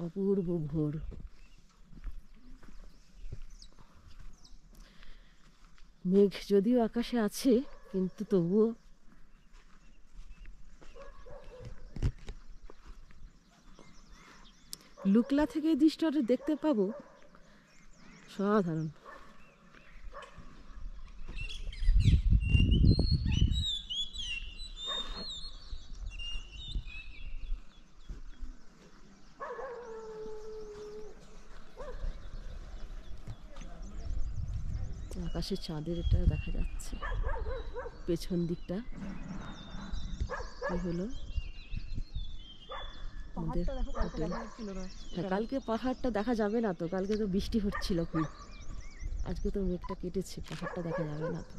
অপূর্ব ভোর। মেঘ যদিও আকাশে আছে, কিন্তু তবুও লুকলা থেকে এই দৃশ্যটা দেখতে পাবো সাধারণ। আকাশে চাঁদের এটা দেখা যাচ্ছে, পেছন দিকটা কি হলো আমাদের হোটেল। হ্যাঁ, কালকে পাহাড়টা দেখা যাবে না তো, কালকে তো বৃষ্টি হচ্ছিল খুব, আজকে তো মেঘটা কেটেছে, পাহাড়টা দেখা যাবে না তো।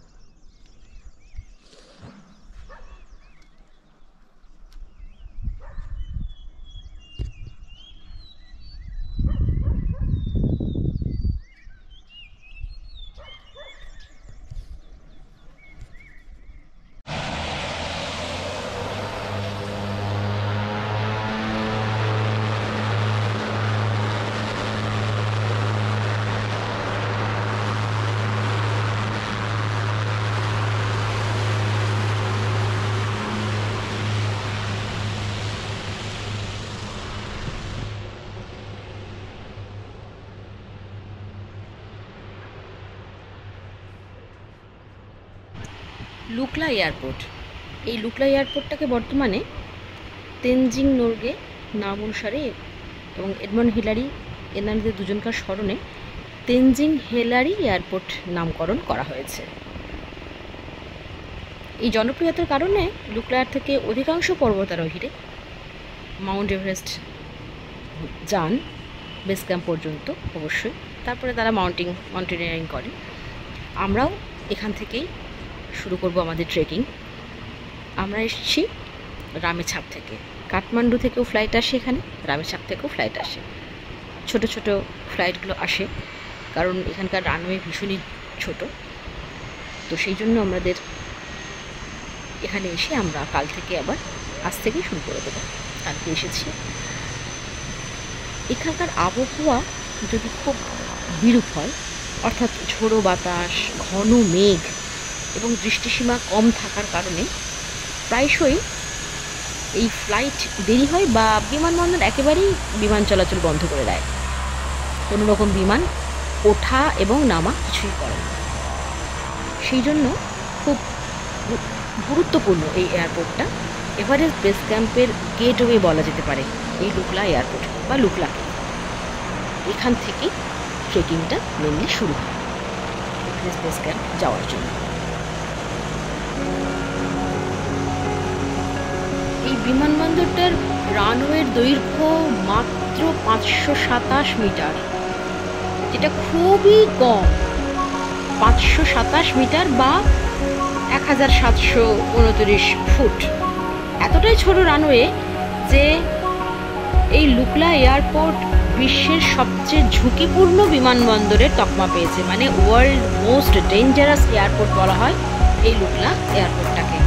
লুকলা এয়ারপোর্ট, এই লুকলা এয়ারপোর্টটাকে বর্তমানে তেনজিং নোরগে নাম অনুসারে এবং এডমন্ড হিলারি এনাদের দুজনকার স্মরণে তেনজিং হেলারি এয়ারপোর্ট নামকরণ করা হয়েছে। এই জনপ্রিয়তার কারণে লুকলার থেকে অধিকাংশ পর্বতারোহীরা মাউন্ট এভারেস্ট যান বেস ক্যাম্প পর্যন্ত অবশ্যই, তারপরে তারা মাউন্টেনিয়ারিং করে। আমরাও এখান থেকেই শুরু করব আমাদের ট্রেকিং। আমরা এসেছি রামেছাপ থেকে, কাঠমান্ডু থেকেও ফ্লাইট আসে, এখানে রামেছাপ থেকেও ফ্লাইট আসে। ছোট ছোট ফ্লাইটগুলো আসে কারণ এখানকার রানওয়ে ভীষণই ছোট, তো সেই জন্য আমাদের এখানে এসে আমরা কাল থেকে আজ থেকেই শুরু করে দেবো। কালকে এসেছি। এখানকার আবহাওয়া যদি খুব বিরূপ হয়, অর্থাৎ ঝোড়ো বাতাস, ঘন মেঘ এবং দৃষ্টিসীমা কম থাকার কারণে প্রায়শই এই ফ্লাইট দেরি হয় বা বিমানবন্দর একেবারেই বিমান চলাচল বন্ধ করে দেয়। কোনো রকম বিমান ওঠা এবং নামা কিছুই করে না। সেই জন্য খুব গুরুত্বপূর্ণ এই এয়ারপোর্টটা। এভারেস্ট বেস ক্যাম্পের গেটওয়ে বলা যেতে পারে এই লুকলা এয়ারপোর্ট বা লুকলাকে। এখান থেকেই ট্রেকিংটা মেনলি শুরু হয় এভারেস্ট বেস ক্যাম্প যাওয়ার জন্য। এই বিমানবন্দরটার রানওয়ের দৈর্ঘ্য মাত্র 527 মিটার, যেটা খুবই কম। 527 মিটার বা 1729 ফুট, এতটাই ছোট রানওয়ে যে এই লুকলা এয়ারপোর্ট বিশ্বের সবচেয়ে ঝুঁকিপূর্ণ বিমানবন্দরের তকমা পেয়েছে। মানে ওয়ার্ল্ড মোস্ট ডেঞ্জারাস এয়ারপোর্ট বলা হয় এই লুকলা এয়ারপোর্টটাকে।